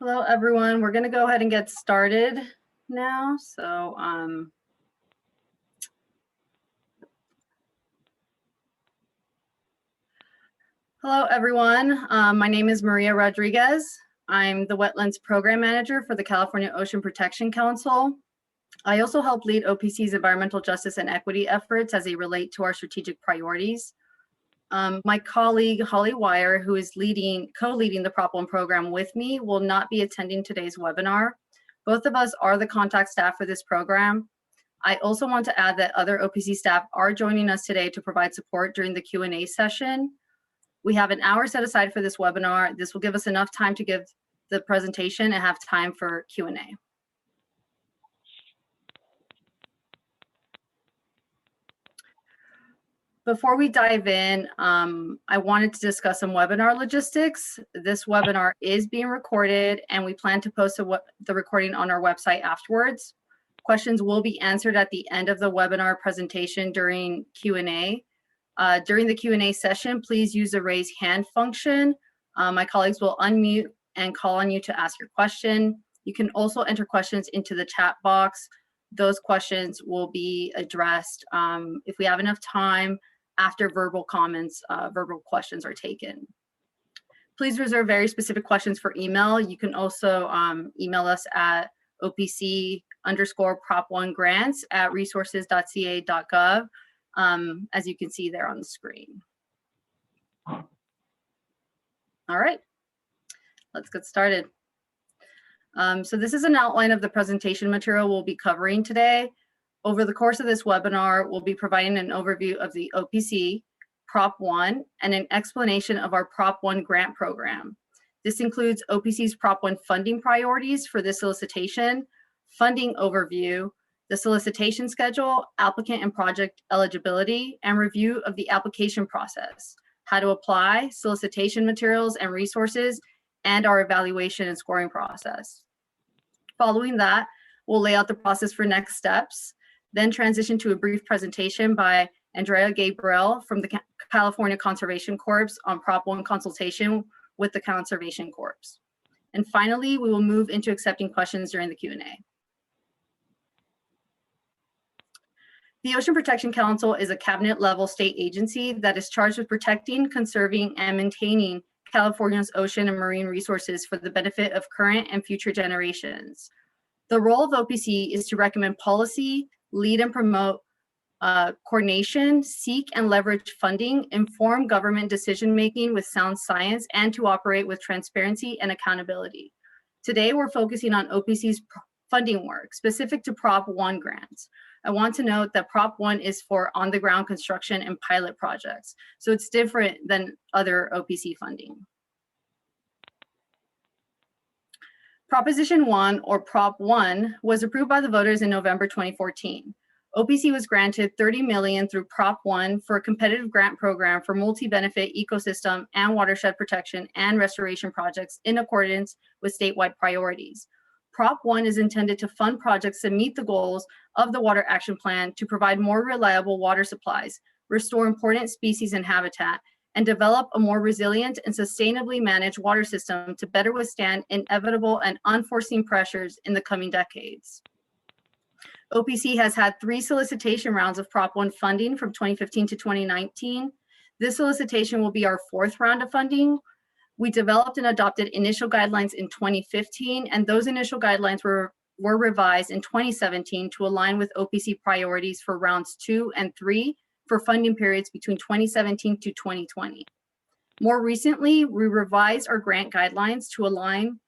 Hello, everyone. We're going to go ahead and get started now. Hello, everyone. My name is Maria Rodriguez. I'm the Wetlands Program Manager for the California Ocean Protection Council. I also help lead OPC's environmental justice and equity efforts as they relate to our strategic priorities. My colleague, Holly Wire, who is co-leading the Prop 1 program with me, will not be attending today's webinar. Both of us are the contact staff for this program. I also want to add that other OPC staff are joining us today to provide support during the Q&A session. We have an hour set aside for this webinar. This will give us enough time to give the presentation and have time for Q&A. Before we dive in, I wanted to discuss some webinar logistics. This webinar is being recorded and we plan to post the recording on our website afterwards. Questions will be answered at the end of the webinar presentation during Q&A. During the Q&A session, please use the raise hand function. My colleagues will unmute and call on you to ask your question. You can also enter questions into the chat box. Those questions will be addressed if we have enough time after verbal comments, verbal questions are taken. Please reserve very specific questions for email. You can also email us at opc_prop1grants@resources.ca.gov, as you can see there on the screen. All right, let's get started. So this is an outline of the presentation material we'll be covering today. Over the course of this webinar, we'll be providing an overview of the OPC, Prop 1, and an explanation of our Prop 1 grant program. This includes OPC's Prop 1 funding priorities for this solicitation, funding overview, the solicitation schedule, applicant and project eligibility, and review of the application process, how to apply, solicitation materials and resources, and our evaluation and scoring process. Following that, we'll lay out the process for next steps, then transition to a brief presentation by Andrea Gabriel from the California Conservation Corps on Prop 1 consultation with the Conservation Corps. And finally, we will move into accepting questions during the Q&A. The Ocean Protection Council is a cabinet-level state agency that is charged with protecting, conserving, and maintaining California's ocean and marine resources for the benefit of current and future generations. The role of OPC is to recommend policy, lead and promote coordination, seek and leverage funding, inform government decision-making with sound science, and to operate with transparency and accountability. Today, we're focusing on OPC's funding work specific to Prop 1 grants. I want to note that Prop 1 is for on-the-ground construction and pilot projects, so it's different than other OPC funding. Proposition 1, or Prop 1, was approved by the voters in November 2014. OPC was granted $30 million through Prop 1 for a competitive grant program for multi-benefit ecosystem and watershed protection and restoration projects in accordance with statewide priorities. Prop 1 is intended to fund projects that meet the goals of the Water Action Plan to provide more reliable water supplies, restore important species and habitat, and develop a more resilient and sustainably managed water system to better withstand inevitable and unforeseen pressures in the coming decades. OPC has had 3 solicitation rounds of Prop 1 funding from 2015 to 2019. This solicitation will be our 4th round of funding. We developed and adopted initial guidelines in 2015, and those initial guidelines were revised in 2017 to align with OPC priorities for rounds 2 and 3 for funding periods between 2017 to 2020. More recently, we revised our grant guidelines to align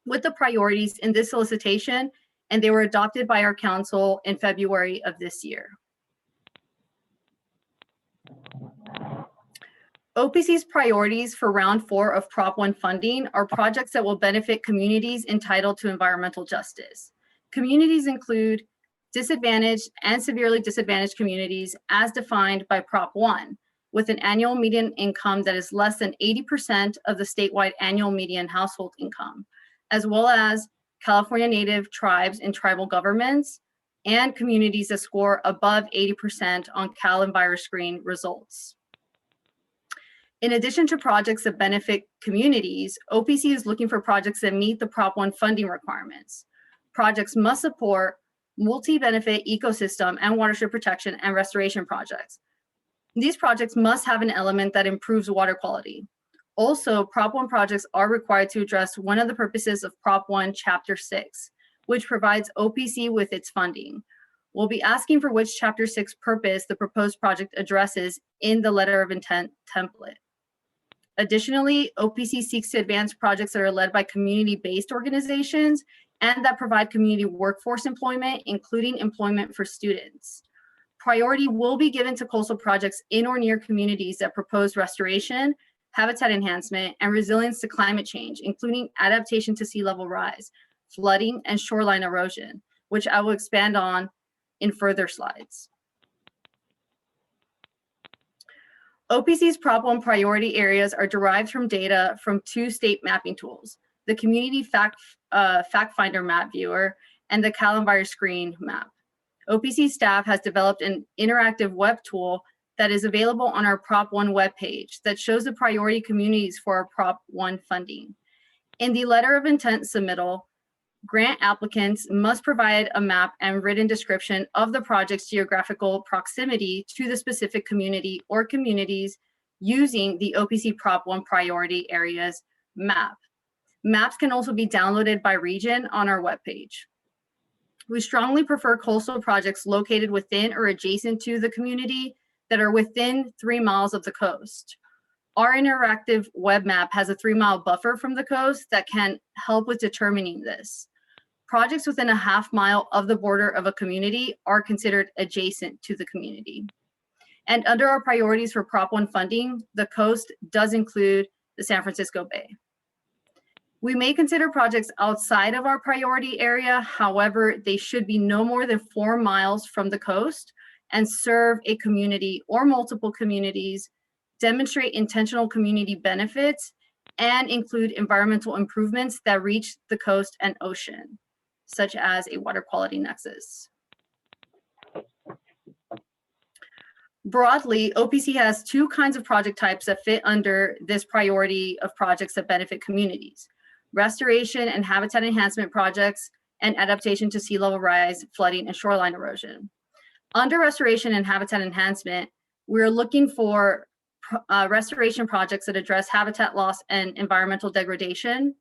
with the priorities in this solicitation, and they were adopted by our council in February of this year. OPC's priorities for round 4 of Prop 1 funding are projects that will benefit communities entitled to environmental justice. Communities include disadvantaged and severely disadvantaged communities as defined by Prop 1, with an annual median income that is less than 80% of the statewide annual median household income, as well as California Native tribes and tribal governments, and communities that score above 80% on CalEnviroscreen results. In addition to projects that benefit communities, OPC is looking for projects that meet the Prop 1 funding requirements. Projects must support multi-benefit ecosystem and watershed protection and restoration projects. These projects must have an element that improves water quality. Also, Prop 1 projects are required to address one of the purposes of Prop 1 Chapter 6, which provides OPC with its funding. We'll be asking for which Chapter 6 purpose the proposed project addresses in the letter of intent template. Additionally, OPC seeks to advance projects that are led by community-based organizations and that provide community workforce employment, including employment for students. Priority will be given to coastal projects in or near communities that propose restoration, habitat enhancement, and resilience to climate change, including adaptation to sea level rise, flooding, and shoreline erosion, which I will expand on in further slides. OPC's Prop 1 priority areas are derived from data from two state mapping tools, the Community Fact Finder Map Viewer and the CalEnvire Screen Map. OPC staff has developed an interactive web tool that is available on our Prop 1 webpage that shows the priority communities for our Prop 1 funding. In the letter of intent submittal, grant applicants must provide a map and written description of the project's geographical proximity to the specific community or communities using the OPC Prop 1 priority areas map. Maps can also be downloaded by region on our webpage. We strongly prefer coastal projects located within or adjacent to the community that are within 3 miles of the coast. Our interactive web map has a 3-mile buffer from the coast that can help with determining this. Projects within a half-mile of the border of a community are considered adjacent to the community. And under our priorities for Prop 1 funding, the coast does include the San Francisco Bay. We may consider projects outside of our priority area. However, they should be no more than 4 miles from the coast and serve a community or multiple communities, demonstrate intentional community benefits, and include environmental improvements that reach the coast and ocean, such as a water quality nexus. Broadly, OPC has 2 kinds of project types that fit under this priority of projects that benefit communities: restoration and habitat enhancement projects, and adaptation to sea level rise, flooding, and shoreline erosion. Under restoration and habitat enhancement, we're looking for restoration projects that address habitat loss and environmental degradation,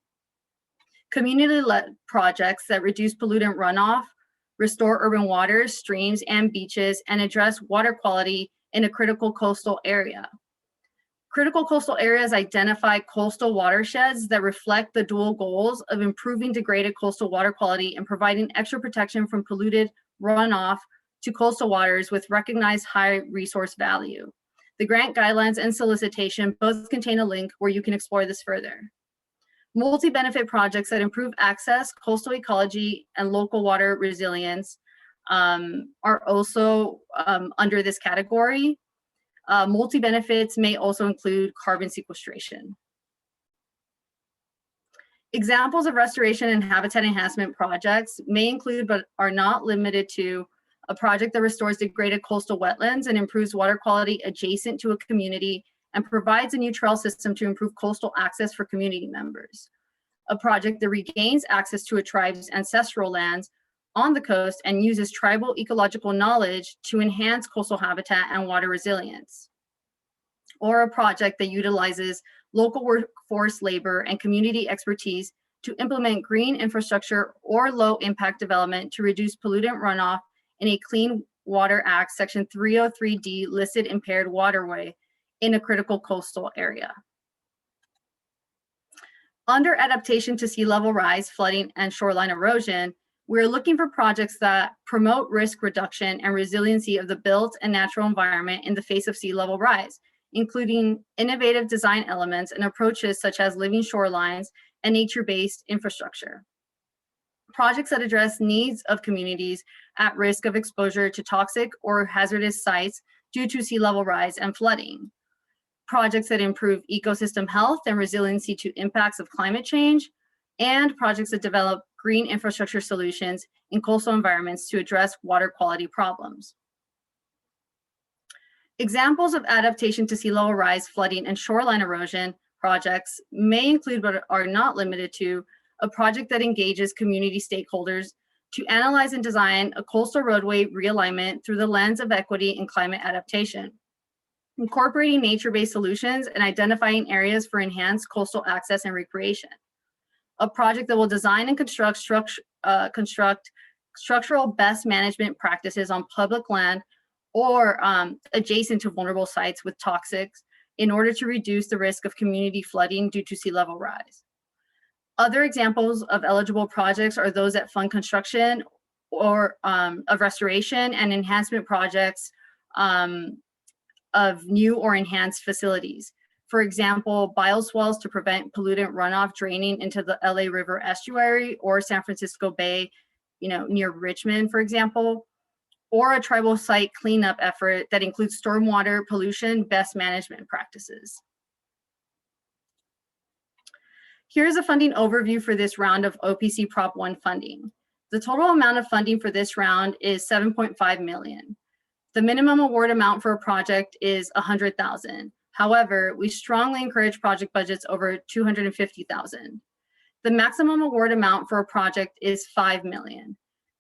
community-led projects that reduce pollutant runoff, restore urban waters, streams, and beaches, and address water quality in a critical coastal area. Critical coastal areas identify coastal watersheds that reflect the dual goals of improving degraded coastal water quality and providing extra protection from polluted runoff to coastal waters with recognized high resource value. The grant guidelines and solicitation both contain a link where you can explore this further. Multi-benefit projects that improve access, coastal ecology, and local water resilience are also under this category. Multi-benefits may also include carbon sequestration. Examples of restoration and habitat enhancement projects may include, but are not limited to, a project that restores degraded coastal wetlands and improves water quality adjacent to a community and provides a new trail system to improve coastal access for community members. A project that regains access to a tribe's ancestral lands on the coast and uses tribal ecological knowledge to enhance coastal habitat and water resilience. Or a project that utilizes local workforce labor and community expertise to implement green infrastructure or low impact development to reduce pollutant runoff in a Clean Water Act Section 303D listed impaired waterway in a critical coastal area. Under adaptation to sea level rise, flooding, and shoreline erosion, we're looking for projects that promote risk reduction and resiliency of the built and natural environment in the face of sea level rise, including innovative design elements and approaches such as living shorelines and nature-based infrastructure. Projects that address needs of communities at risk of exposure to toxic or hazardous sites due to sea level rise and flooding. Projects that improve ecosystem health and resiliency to impacts of climate change, and projects that develop green infrastructure solutions in coastal environments to address water quality problems. Examples of adaptation to sea level rise, flooding, and shoreline erosion projects may include, but are not limited to, a project that engages community stakeholders to analyze and design a coastal roadway realignment through the lens of equity and climate adaptation, incorporating nature-based solutions and identifying areas for enhanced coastal access and recreation. A project that will design and construct structural best management practices on public land or adjacent to vulnerable sites with toxics in order to reduce the risk of community flooding due to sea level rise. Other examples of eligible projects are those that fund construction or of restoration and enhancement projects of new or enhanced facilities. For example, bioswales to prevent pollutant runoff draining into the LA River estuary or San Francisco Bay, near Richmond, for example, or a tribal site cleanup effort that includes stormwater pollution best management practices. Here's a funding overview for this round of OPC Prop 1 funding. The total amount of funding for this round is $7.5 million. The minimum award amount for a project is $100,000. However, we strongly encourage project budgets over $250,000. The maximum award amount for a project is $5 million.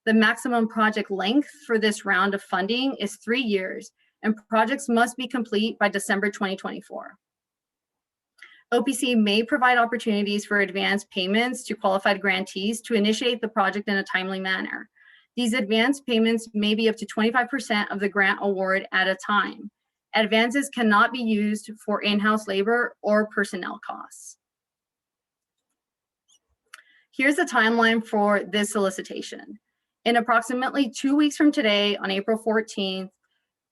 The maximum project length for this round of funding is 3 years, and projects must be complete by December 2024. OPC may provide opportunities for advance payments to qualified grantees to initiate the project in a timely manner. These advance payments may be up to 25% of the grant award at a time. Advances cannot be used for in-house labor or personnel costs. Here's the timeline for this solicitation. In approximately 2 weeks from today, on April 14th,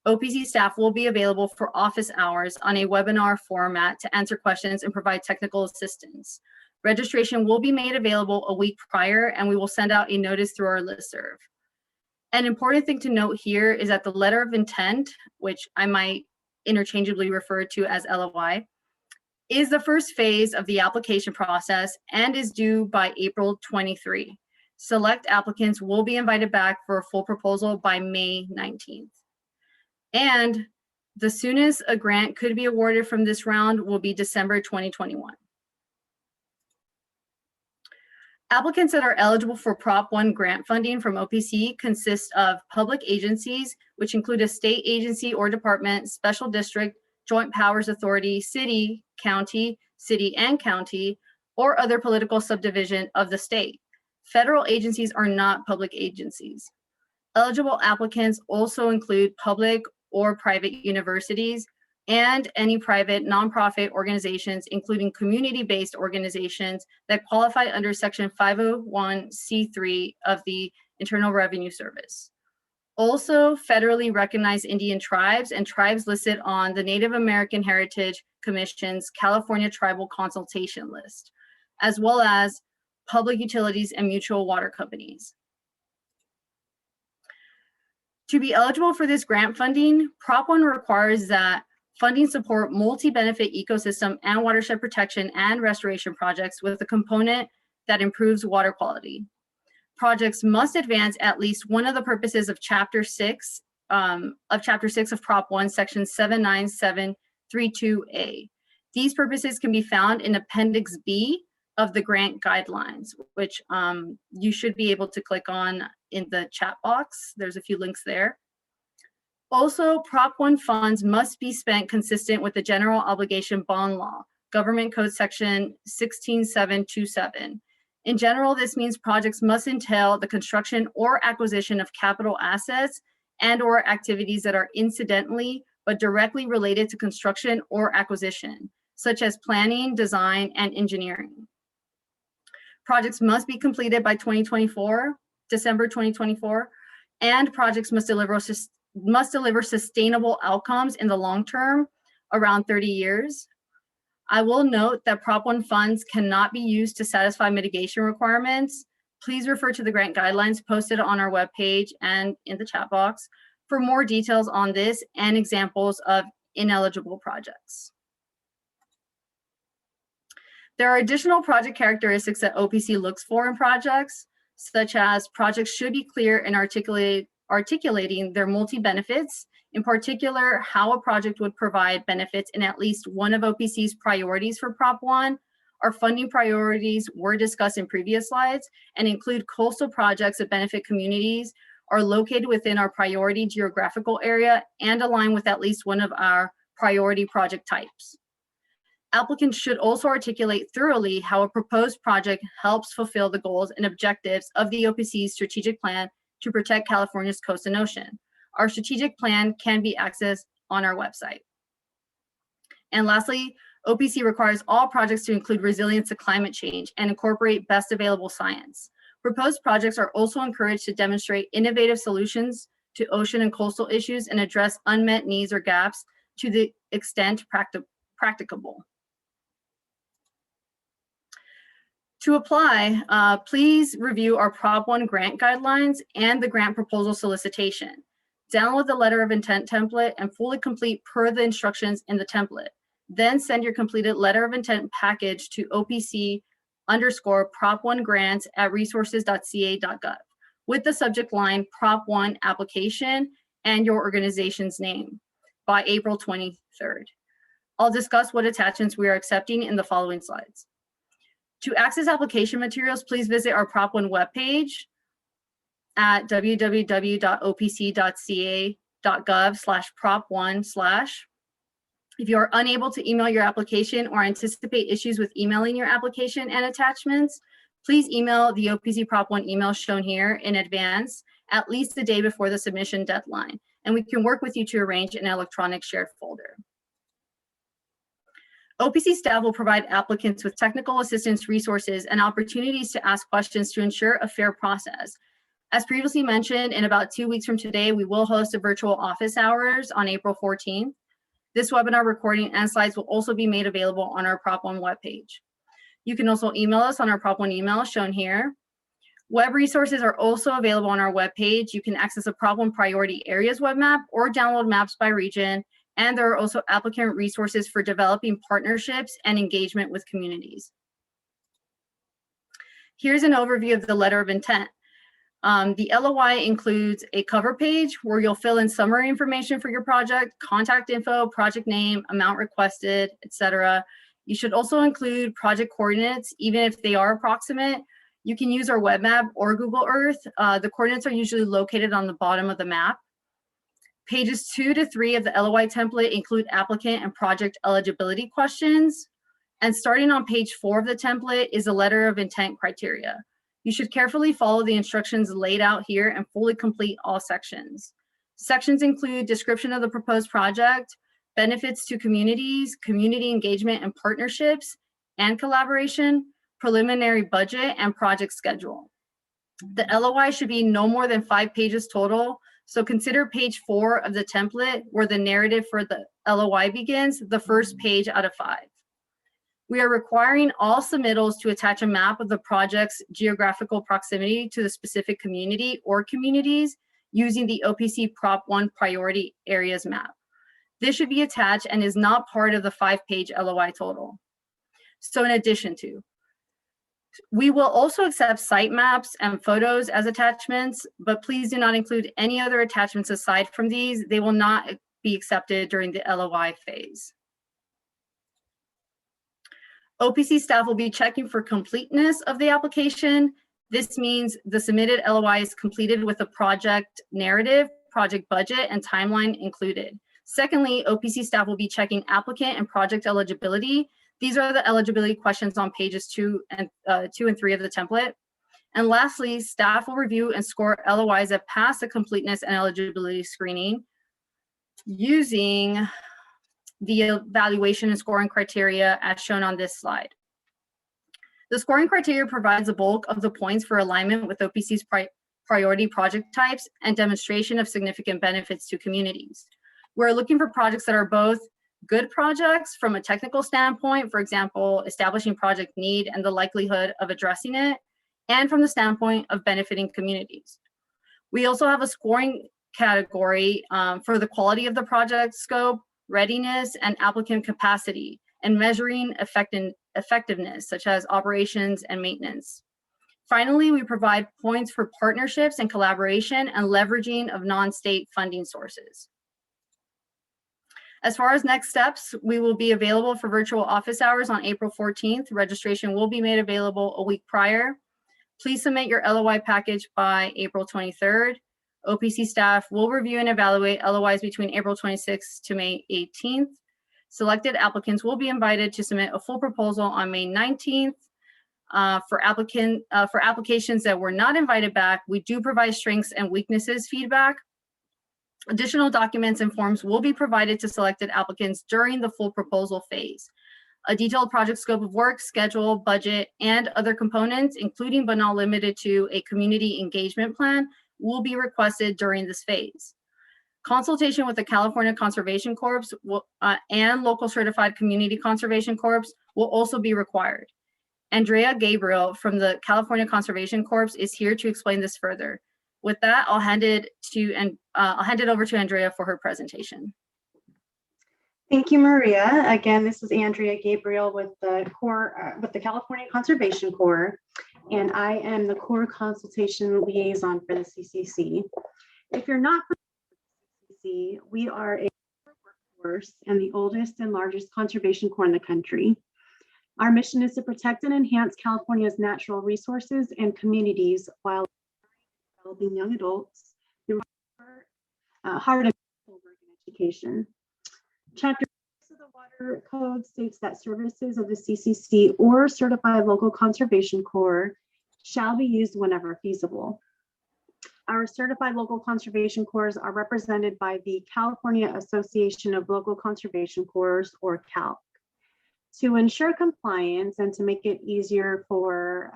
OPC staff will be available for office hours on a webinar format to answer questions and provide technical assistance. Registration will be made available a week prior, and we will send out a notice through our listserv. An important thing to note here is that the letter of intent, which I might interchangeably refer to as LOI, is the first phase of the application process and is due by April 23. Select applicants will be invited back for a full proposal by May 19th. And the soonest a grant could be awarded from this round will be December 2021. Applicants that are eligible for Prop 1 grant funding from OPC consist of public agencies, which include a state agency or department, special district, joint powers authority, city, city and county, or other political subdivision of the state. Federal agencies are not public agencies. Eligible applicants also include public or private universities and any private nonprofit organizations, including community-based organizations that qualify under Section 501c3 of the Internal Revenue Service. Also, federally recognized Indian tribes and tribes listed on the Native American Heritage Commission's California Tribal Consultation List, as well as public utilities and mutual water companies. To be eligible for this grant funding, Prop 1 requires that funding support multi-benefit ecosystem and watershed protection and restoration projects with a component that improves water quality. Projects must advance at least one of the purposes of Chapter 6 of Prop 1, Section 79732A. These purposes can be found in Appendix B of the grant guidelines, which you should be able to click on in the chat box. There's a few links there. Also, Prop 1 funds must be spent consistent with the General Obligation Bond Law, Government Code Section 16727. In general, this means projects must entail the construction or acquisition of capital assets and/or activities that are incidentally but directly related to construction or acquisition, such as planning, design, and engineering. Projects must be completed by December 2024, and projects must deliver sustainable outcomes in the long term, around 30 years. I will note that Prop 1 funds cannot be used to satisfy mitigation requirements. Please refer to the grant guidelines posted on our webpage and in the chat box for more details on this and examples of ineligible projects. There are additional project characteristics that OPC looks for in projects, such as projects should be clear in articulating their multi-benefits, In particular, how a project would provide benefits in at least one of OPC's priorities for Prop 1. Our funding priorities were discussed in previous slides and include coastal projects that benefit communities, are located within our priority geographical area, and align with at least one of our priority project types. Applicants should also articulate thoroughly how a proposed project helps fulfill the goals and objectives of the OPC's strategic plan to protect California's coast and ocean. Our strategic plan can be accessed on our website. And lastly, OPC requires all projects to include resilience to climate change and incorporate best available science. Proposed projects are also encouraged to demonstrate innovative solutions to ocean and coastal issues and address unmet needs or gaps to the extent practicable. To apply, please review our Prop 1 grant guidelines and the grant proposal solicitation. Download the letter of intent template and fully complete per the instructions in the template. Then send your completed letter of intent package to OPC_Prop1grants@resources.ca.gov with the subject line Prop 1 application and your organization's name by April 23rd. I'll discuss what attachments we are accepting in the following slides. To access application materials, please visit our Prop 1 webpage at www.opc.ca.gov/prop1/. If you are unable to email your application or anticipate issues with emailing your application and attachments, please email the OPC Prop 1 email shown here in advance, at least the day before the submission deadline, and we can work with you to arrange an electronic shared folder. OPC staff will provide applicants with technical assistance resources and opportunities to ask questions to ensure a fair process. As previously mentioned, in about 2 weeks from today, we will host a virtual office hours on April 14th. This webinar recording and slides will also be made available on our Prop 1 webpage. You can also email us on our Prop 1 email shown here. Web resources are also available on our webpage. You can access a Prop 1 priority areas web map or download maps by region. And there are also applicant resources for developing partnerships and engagement with communities. Here's an overview of the letter of intent. The LOI includes a cover page where you'll fill in summary information for your project, contact info, project name, amount requested, etc. You should also include project coordinates, even if they are approximate. You can use our web map or Google Earth. The coordinates are usually located on the bottom of the map. Pages 2 to 3 of the LOI template include applicant and project eligibility questions. And starting on page 4 of the template is a letter of intent criteria. You should carefully follow the instructions laid out here and fully complete all sections. Sections include description of the proposed project, benefits to communities, community engagement and partnerships, and collaboration, preliminary budget, and project schedule. The LOI should be no more than 5 pages total. So consider page 4 of the template where the narrative for the LOI begins, the first page out of 5. We are requiring all submittals to attach a map of the project's geographical proximity to the specific community or communities using the OPC Prop 1 priority areas map. This should be attached and is not part of the 5-page LOI total. So in addition to, we will also accept site maps and photos as attachments, but please do not include any other attachments aside from these. They will not be accepted during the LOI phase. OPC staff will be checking for completeness of the application. This means the submitted LOI is completed with a project narrative, project budget, and timeline included. Secondly, OPC staff will be checking applicant and project eligibility. These are the eligibility questions on pages 2 and 3 of the template. And lastly, staff will review and score LOIs that pass the completeness and eligibility screening using the evaluation and scoring criteria as shown on this slide. The scoring criteria provides the bulk of the points for alignment with OPC's priority project types and demonstration of significant benefits to communities. We're looking for projects that are both good projects from a technical standpoint, for example, establishing project need and the likelihood of addressing it, and from the standpoint of benefiting communities. We also have a scoring category for the quality of the project scope, readiness, and applicant capacity, and measuring effectiveness, such as operations and maintenance. Finally, we provide points for partnerships and collaboration and leveraging of non-state funding sources. As far as next steps, we will be available for virtual office hours on April 14th. Registration will be made available a week prior. Please submit your LOI package by April 23rd. OPC staff will review and evaluate LOIs between April 26th to May 18th. Selected applicants will be invited to submit a full proposal on May 19th. For applications that were not invited back, we do provide strengths and weaknesses feedback. Additional documents and forms will be provided to selected applicants during the full proposal phase. A detailed project scope of work, schedule, budget, and other components, including but not limited to a community engagement plan, will be requested during this phase. Consultation with the California Conservation Corps and local certified community conservation corps will also be required. Andrea Gabriel from the California Conservation Corps is here to explain this further. With that, I'll hand it over to Andrea for her presentation. Thank you, Maria. Again, this is Andrea Gabriel with the California Conservation Corps, and I am the Corps Consultation Liaison for the CCC. If you're not familiar with the CCC, we are a workforce and the oldest and largest conservation corps in the country. Our mission is to protect and enhance California's natural resources and communities while developing young adults through hard and work and education. Chapter 6 of the Water Code states that services of the CCC or Certified Local Conservation Corps shall be used whenever feasible. Our Certified Local Conservation Corps are represented by the California Association of Local Conservation Corps, or CALC. To ensure compliance and to make it easier for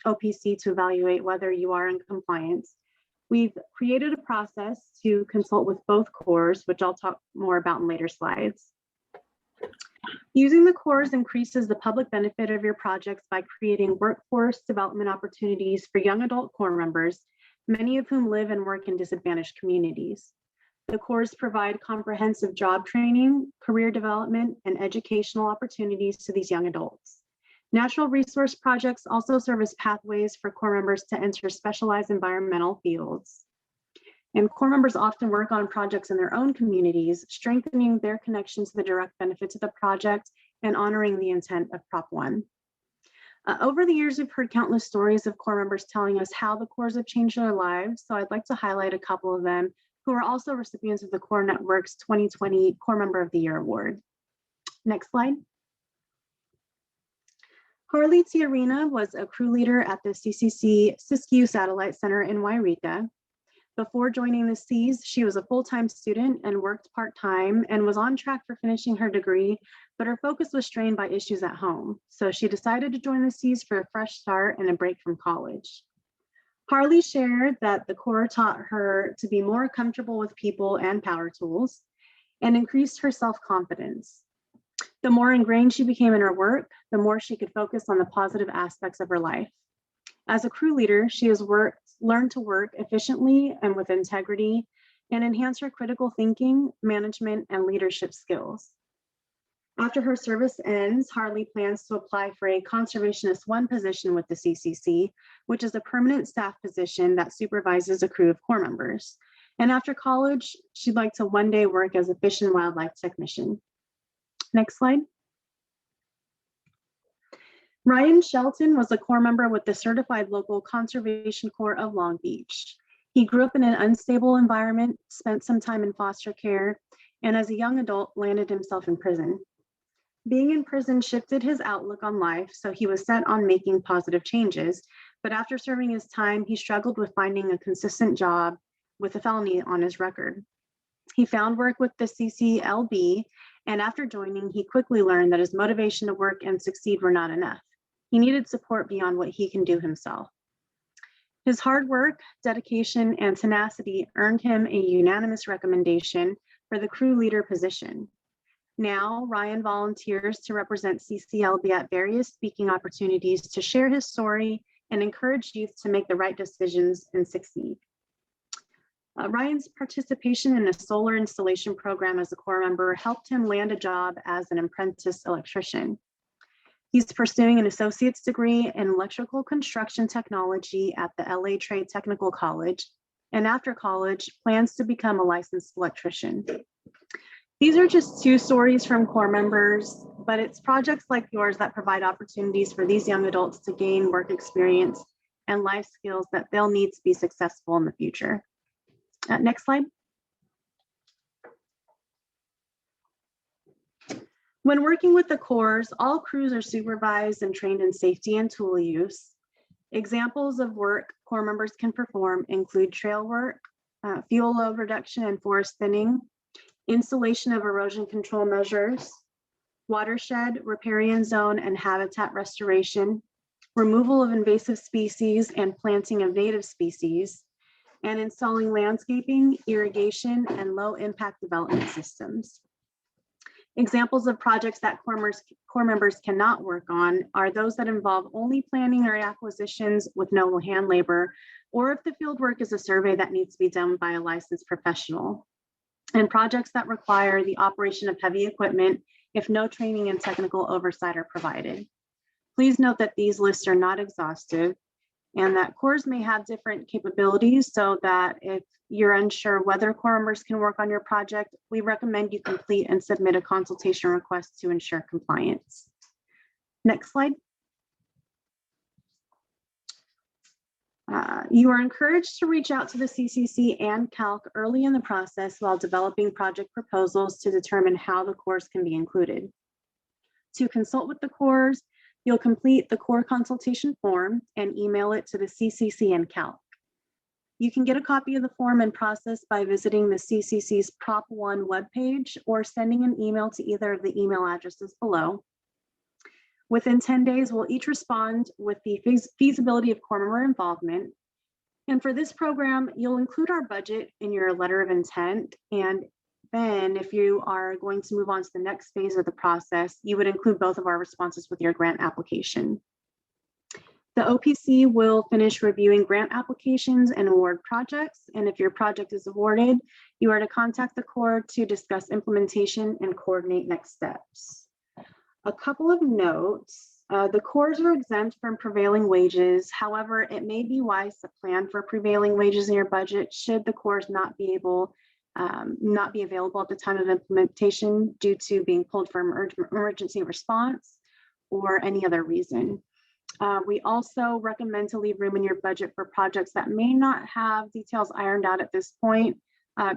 OPC to evaluate whether you are in compliance, we've created a process to consult with both corps, which I'll talk more about in later slides. Using the corps increases the public benefit of your projects by creating workforce development opportunities for young adult corps members, many of whom live and work in disadvantaged communities. The corps provide comprehensive job training, career development, and educational opportunities to these young adults. Natural resource projects also serve as pathways for corps members to enter specialized environmental fields. And corps members often work on projects in their own communities, strengthening their connection to the direct benefits of the project and honoring the intent of Prop 1. Over the years, we've heard countless stories of corps members telling us how the corps have changed their lives, so I'd like to highlight a couple of them who are also recipients of the Corps Network's 2020 Corps Member of the Year Award. Next slide. Harley Tiarina was a crew leader at the CCC Siskiyou Satellite Center in Wairika. Before joining the Seas, she was a full-time student and worked part-time and was on track for finishing her degree, but her focus was strained by issues at home. So she decided to join the Seas for a fresh start and a break from college. Harley shared that the Corps taught her to be more comfortable with people and power tools and increased her self-confidence. The more ingrained she became in her work, the more she could focus on the positive aspects of her life. As a crew leader, she has learned to work efficiently and with integrity and enhance her critical thinking, management, and leadership skills. After her service ends, Harley plans to apply for a Conservationist 1 position with the CCC, which is a permanent staff position that supervises a crew of Corps members. And after college, she'd like to one day work as a fish and wildlife technician. Next slide. Ryan Shelton was a Corps member with the Certified Local Conservation Corps of Long Beach. He grew up in an unstable environment, spent some time in foster care, and as a young adult landed himself in prison. Being in prison shifted his outlook on life, so he was set on making positive changes. But after serving his time, he struggled with finding a consistent job with a felony on his record. He found work with the CCLB, and after joining, he quickly learned that his motivation to work and succeed were not enough. He needed support beyond what he can do himself. His hard work, dedication, and tenacity earned him a unanimous recommendation for the crew leader position. Now, Ryan volunteers to represent CCLB at various speaking opportunities to share his story and encourage youth to make the right decisions and succeed. Ryan's participation in a solar installation program as a Corps member helped him land a job as an apprentice electrician. He's pursuing an associate's degree in electrical construction technology at the LA Trade Technical College, and after college, plans to become a licensed electrician. These are just two stories from corps members, but it's projects like yours that provide opportunities for these young adults to gain work experience and life skills that they'll need to be successful in the future. Next slide. When working with the corps, all crews are supervised and trained in safety and tool use. Examples of work corps members can perform include trail work, fuel load reduction and forest thinning, installation of erosion control measures, watershed, riparian zone and habitat restoration, removal of invasive species and planting of native species, and installing landscaping, irrigation, and low impact development systems. Examples of projects that corps members cannot work on are those that involve only planning or acquisitions with no hand labor, or if the field work is a survey that needs to be done by a licensed professional, and projects that require the operation of heavy equipment if no training and technical oversight are provided. Please note that these lists are not exhaustive and that corps may have different capabilities, so that if you're unsure whether corps members can work on your project, we recommend you complete and submit a consultation request to ensure compliance. Next slide. You are encouraged to reach out to the CCC and CALC early in the process while developing project proposals to determine how the corps can be included. To consult with the corps, you'll complete the corps consultation form and email it to the CCC and CALC. You can get a copy of the form and process by visiting the CCC's Prop 1 webpage or sending an email to either of the email addresses below. Within 10 days, we'll each respond with the feasibility of corps member involvement. And for this program, you'll include our budget in your letter of intent. And then if you are going to move on to the next phase of the process, you would include both of our responses with your grant application. The OPC will finish reviewing grant applications and award projects. And if your project is awarded, you are to contact the corps to discuss implementation and coordinate next steps. A couple of notes. The corps are exempt from prevailing wages. However, it may be wise to plan for prevailing wages in your budget should the corps not be available at the time of implementation due to being pulled from emergency response or any other reason. We also recommend to leave room in your budget for projects that may not have details ironed out at this point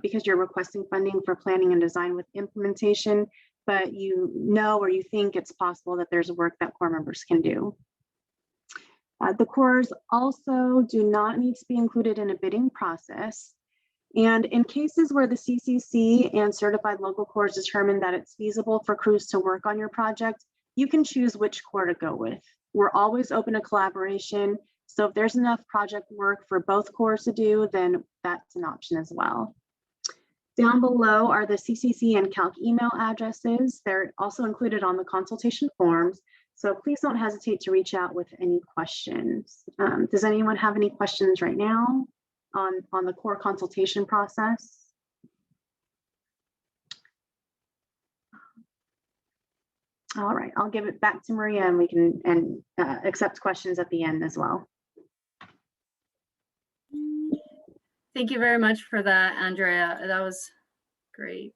because you're requesting funding for planning and design with implementation, but you know or you think it's possible that there's work that corps members can do. The corps also do not need to be included in a bidding process. And in cases where the CCC and certified local corps determine that it's feasible for crews to work on your project, you can choose which corps to go with. We're always open to collaboration. So if there's enough project work for both corps to do, then that's an option as well. Down below are the CCC and CALC email addresses. They're also included on the consultation forms. So please don't hesitate to reach out with any questions. Does anyone have any questions right now on the corps consultation process? All right, I'll give it back to Maria and we can accept questions at the end as well. Thank you very much for that, Andrea. That was great.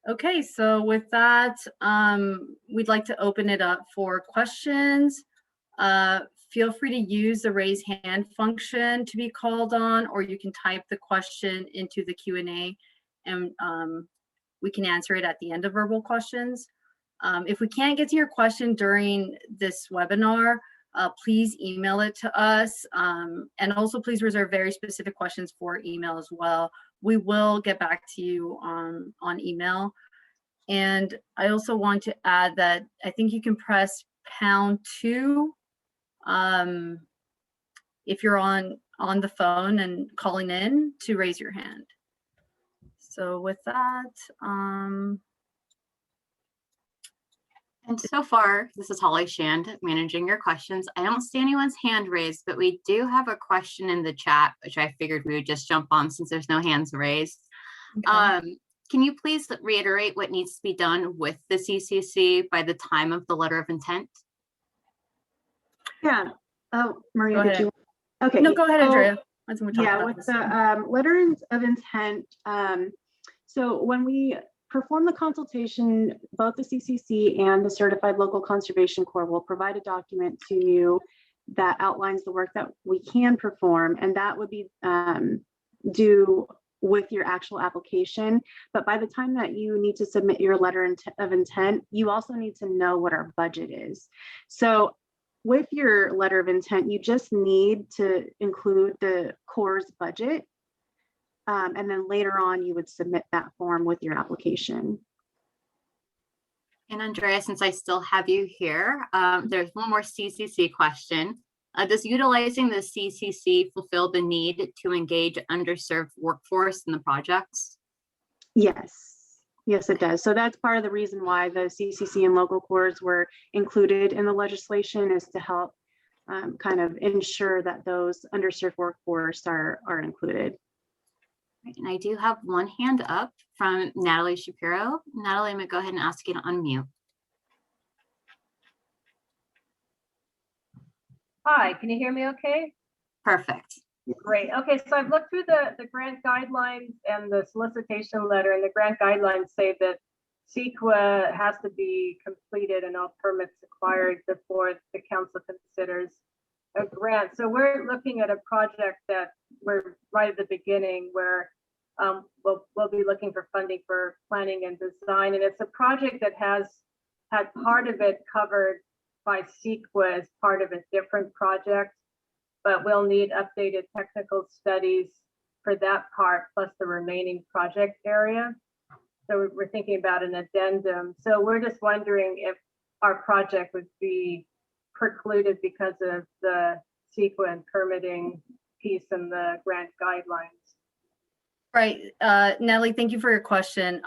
Okay, so with that, we'd like to open it up for questions. Feel free to use the raise hand function to be called on, or you can type the question into the Q&A and we can answer it at the end of verbal questions. If we can't get to your question during this webinar, please email it to us. And also please reserve very specific questions for email as well. We will get back to you on email. And I also want to add that I think you can press #2 if you're on the phone and calling in to raise your hand. So with that, and so far, this is Holly Shand, managing your questions. I don't see anyone's hand raised, but we do have a question in the chat, which I figured we would just jump on since there's no hands raised. Okay. Can you please reiterate what needs to be done with the CCC by the time of the letter of intent? Yeah. Oh, Maria, did you? Okay. No, go ahead, Andrea. Yeah, with the letter of intent, So when we perform the consultation, both the CCC and the Certified Local Conservation Corps will provide a document to you that outlines the work that we can perform, and that would be due with your actual application. But by the time that you need to submit your letter of intent, you also need to know what our budget is. So with your letter of intent, you just need to include the Corps' budget. And then later on, you would submit that form with your application. And Andrea, since I still have you here, there's one more CCC question. Does utilizing the CCC fulfill the need to engage underserved workforce in the projects? Yes, yes, it does. So that's part of the reason why the CCC and local corps were included in the legislation, is to help kind of ensure that those underserved workforce are included. And I do have one hand up from Natalie Shapiro. Natalie, I'm gonna go ahead and ask you to unmute. Hi, can you hear me okay? Perfect. Great. Okay, so I've looked through the grant guidelines and the solicitation letter, and the grant guidelines say that CEQA has to be completed and all permits acquired before the council considers a grant. So we're looking at a project that we're right at the beginning where we'll be looking for funding for planning and design. And it's a project that has had part of it covered by CEQA as part of a different project, but we'll need updated technical studies for that part, plus the remaining project area. So we're thinking about an addendum. So we're just wondering if our project would be precluded because of the CEQA and permitting piece and the grant guidelines. Right, Natalie, thank you for your question.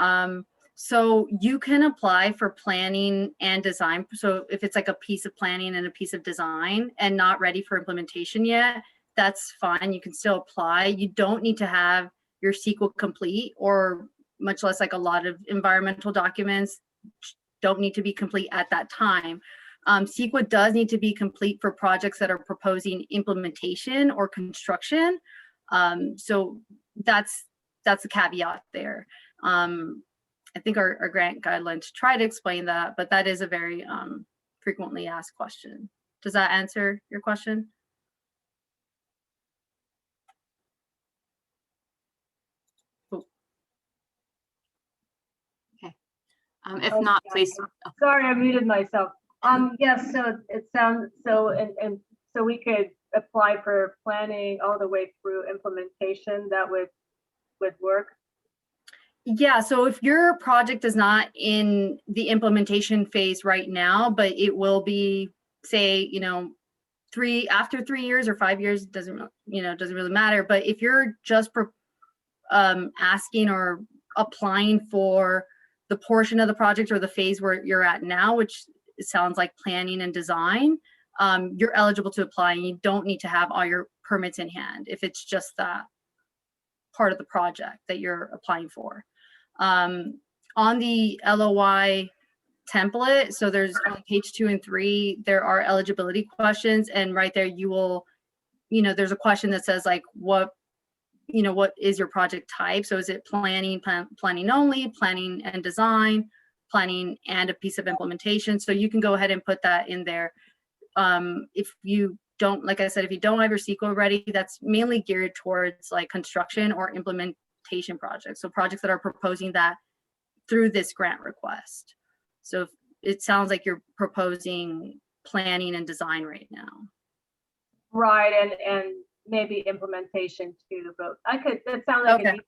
So you can apply for planning and design. So if it's like a piece of planning and a piece of design and not ready for implementation yet, that's fine. You can still apply. You don't need to have your CEQA complete, or much less like a lot of environmental documents don't need to be complete at that time. CEQA does need to be complete for projects that are proposing implementation or construction. So that's the caveat there. I think our grant guidelines try to explain that, but that is a very frequently asked question. Does that answer your question? Oh. Okay. If not, please. Oh. Sorry, I muted myself. Yes, so it sounds so, and so we could apply for planning all the way through implementation. That would work. Yeah, so if your project is not in the implementation phase right now, but it will be, say, after 3 years or 5 years, doesn't really matter. But if you're just asking or applying for the portion of the project or the phase where you're at now, which sounds like planning and design, you're eligible to apply, and you don't need to have all your permits in hand if it's just that part of the project that you're applying for. On the LOI template, so there's on page 2 and 3, there are eligibility questions, and right there you will, there's a question that says like, what is your project type? So is it planning only, planning and design, planning and a piece of implementation? So you can go ahead and put that in there. If you don't, like I said, if you don't have your CEQA ready, that's mainly geared towards like construction or implementation projects. So projects that are proposing that through this grant request. So it sounds like you're proposing planning and design right now. Right, and maybe implementation too, but that sounds like Okay.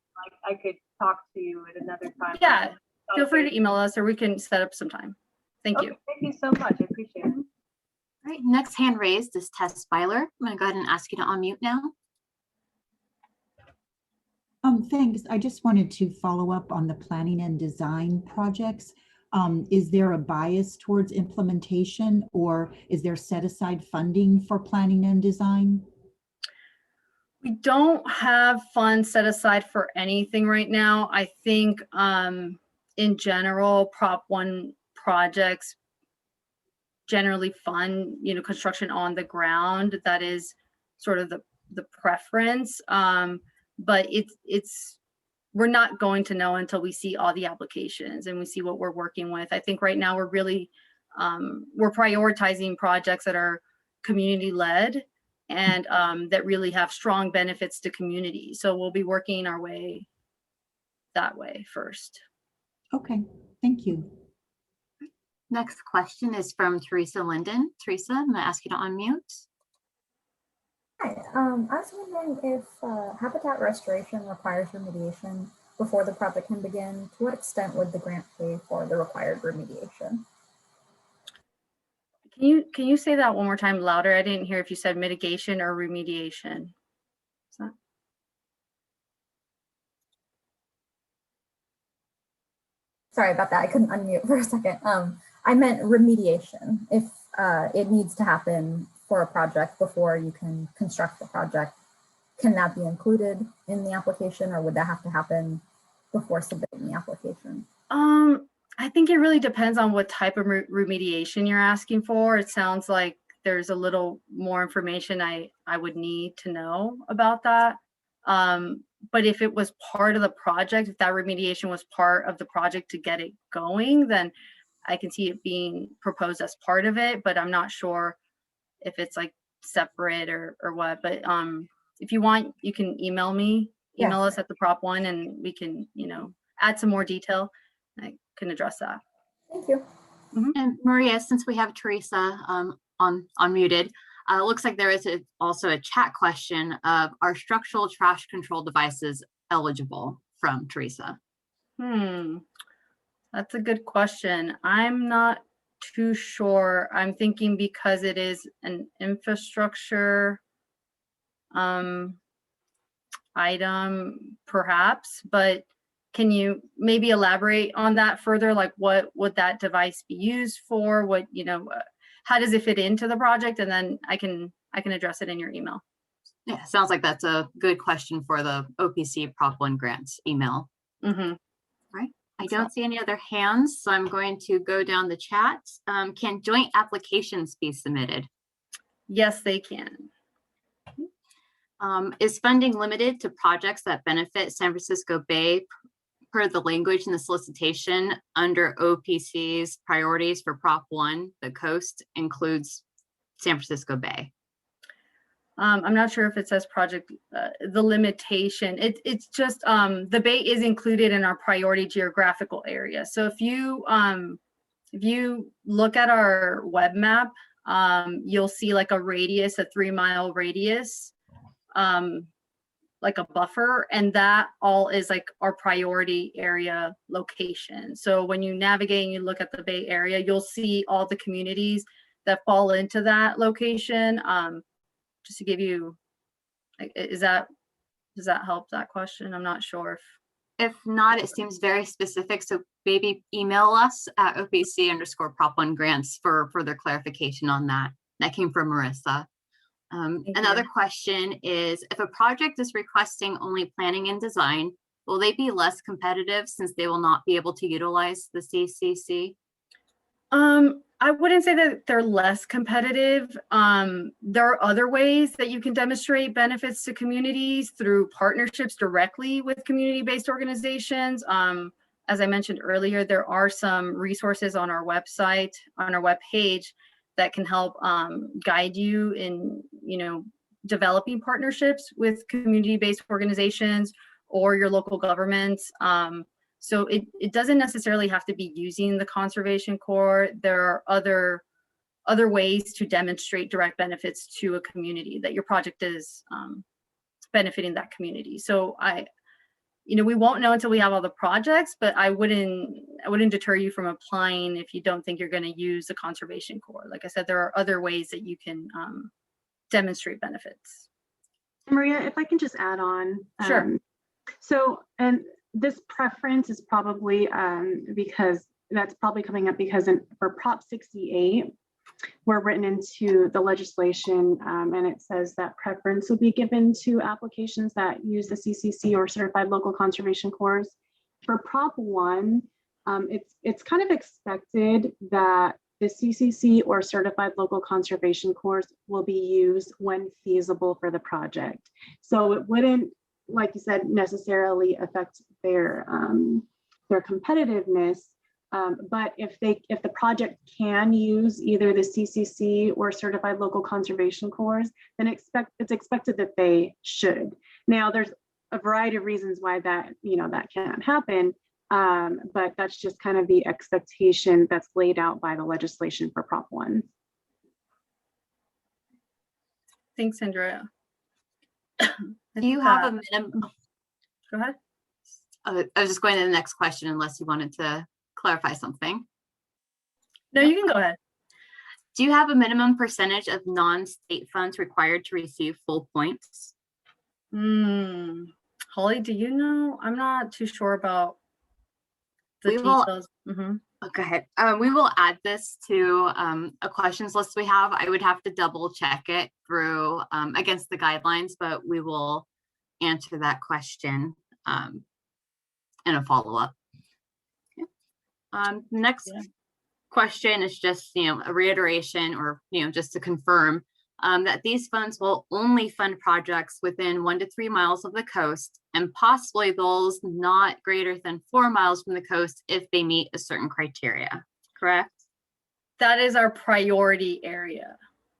I could talk to you at another time. Yeah, feel free to email us or we can set up some time. Thank you. Thank you so much, I appreciate it. All right, next hand raised is Tess Byler. I'm gonna go ahead and ask you to unmute now. Thanks. I just wanted to follow up on the planning and design projects. Is there a bias towards implementation, or is there set aside funding for planning and design? We don't have funds set aside for anything right now. I think in general, Prop 1 projects generally fund, construction on the ground. That is sort of the preference. But it's we're not going to know until we see all the applications and we see what we're working with. I think right now we're really, we're prioritizing projects that are community led and that really have strong benefits to community. So we'll be working our way that way first. Okay, thank you. Next question is from Teresa Linden. Teresa, I'm gonna ask you to unmute. Hi, I was wondering if habitat restoration requires remediation before the project can begin. To what extent would the grant pay for the required remediation? Can you say that one more time louder? I didn't hear if you said mitigation or remediation. Sorry about that. I couldn't unmute for a second. I meant remediation. If it needs to happen for a project before you can construct the project, can that be included in the application, or would that have to happen before submitting the application? I think it really depends on what type of remediation you're asking for. It sounds like there's a little more information I would need to know about that. But if it was part of the project, if that remediation was part of the project to get it going, then I can see it being proposed as part of it, but I'm not sure if it's like separate or what. But if you want, you can email us at the Prop 1 and we can, add some more detail. I can address that. Thank you. And Maria, since we have Teresa unmuted, looks like there is also a chat question of, are structural trash control devices eligible, from Teresa? That's a good question. I'm not too sure. I'm thinking because it is an infrastructure item, perhaps, but can you maybe elaborate on that further? Like, what would that device be used for? What, how does it fit into the project? And then I can address it in your email. Yeah, sounds like that's a good question for the OPC Prop 1 grants email. Right. I don't see any other hands, so I'm going to go down the chat. Can joint applications be submitted? Yes, they can. Is funding limited to projects that benefit San Francisco Bay per the language in the solicitation under OPC's priorities for Prop 1? The coast includes San Francisco Bay. I'm not sure if it says project, the limitation. It's just the Bay is included in our priority geographical area. So if you look at our web map, you'll see like a radius, a 3-mile radius, like a buffer, and that all is like our priority area location. So when you navigate and you look at the Bay Area, you'll see all the communities that fall into that location. Just to give you, does that help that question? I'm not sure if not, it seems very specific. So maybe email us at OPC_Prop1 grants for further clarification on that. That came from Marissa. Another question is, if a project is requesting only planning and design, will they be less competitive since they will not be able to utilize the CCC? I wouldn't say that they're less competitive. There are other ways that you can demonstrate benefits to communities through partnerships directly with community-based organizations. As I mentioned earlier, there are some resources on our website, on our webpage, that can help guide you in, developing partnerships with community-based organizations or your local governments. So it doesn't necessarily have to be using the Conservation Corps. There are other ways to demonstrate direct benefits to a community that your project is benefiting that community. So we won't know until we have all the projects, but I wouldn't deter you from applying if you don't think you're going to use the Conservation Corps. Like I said, there are other ways that you can demonstrate benefits. Maria, if I can just add on. Sure. And this preference is probably because that's probably coming up because for Prop 68, we're written into the legislation and it says that preference will be given to applications that use the CCC or certified local conservation corps. For Prop 1, it's kind of expected that the CCC or certified local conservation corps will be used when feasible for the project. So it wouldn't like you said, necessarily affect their competitiveness. But if the project can use either the CCC or Certified Local Conservation Corps, then it's expected that they should. Now, there's a variety of reasons why that can't happen, but that's just kind of the expectation that's laid out by the legislation for Prop 1. Thanks, Andrea. Do you have a minimum? Go ahead. I was just going to the next question unless you wanted to clarify something. No, you can go ahead. Do you have a minimum percentage of non-state funds required to receive full points? Holly, do you know? I'm not too sure about the We will- details. Okay, we will add this to a questions list we have. I would have to double check it through against the guidelines, but we will answer that question in a follow-up. Okay. Next question is just, a reiteration or, just to confirm that these funds will only fund projects within 1 to 3 miles of the coast and possibly those not greater than 4 miles from the coast if they meet a certain criteria, correct? That is our priority area.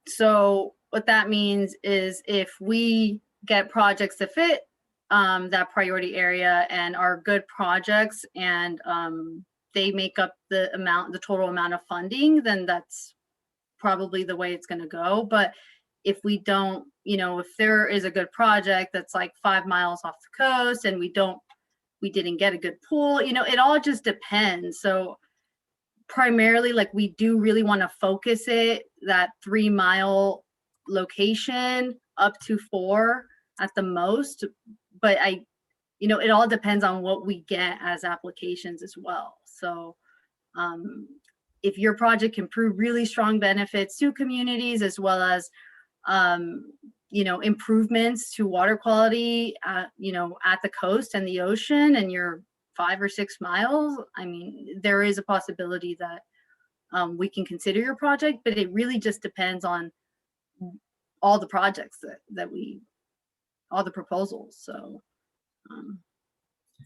So what that means is if we get projects that fit that priority area and are good projects and they make up the total amount of funding, then that's probably the way it's going to go. But if we don't, if there is a good project that's like 5 miles off the coast and we didn't get a good pool, it all just depends. So primarily, like, we do really want to focus it that 3 mile location up to 4 at the most. But it all depends on what we get as applications as well. So if your project can prove really strong benefits to communities as well as improvements to water quality at the coast and the ocean, and you're 5 or 6 miles, there is a possibility that we can consider your project, but it really just depends on all the projects all the proposals. So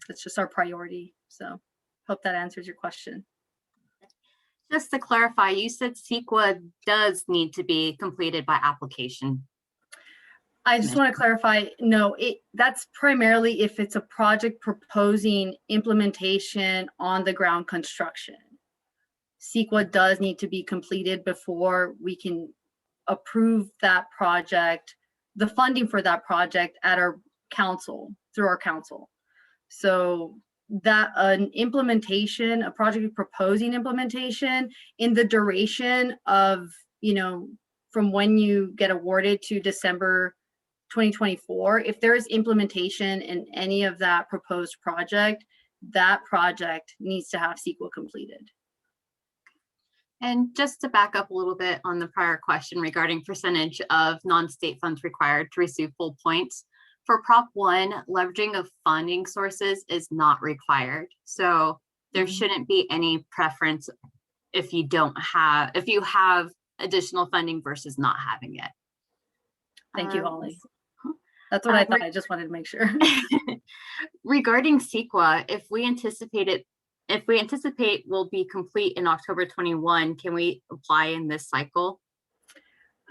that's just our priority. So hope that answers your question. Just to clarify, you said CEQA does need to be completed by application. I just want to clarify, no, that's primarily if it's a project proposing implementation on the ground construction. CEQA does need to be completed before we can approve that project, the funding for that project at our council, through our council. So that an implementation, a project proposing implementation in the duration of, from when you get awarded to December 2024, if there is implementation in any of that proposed project, that project needs to have CEQA completed. And just to back up a little bit on the prior question regarding percentage of non-state funds required to receive full points, for Prop 1, leveraging of funding sources is not required. So there shouldn't be any preference if you have additional funding versus not having it. Thank you, Holly. That's what I thought. I just wanted to make sure. Regarding CEQA, if we anticipate will be complete in October 21, can we apply in this cycle?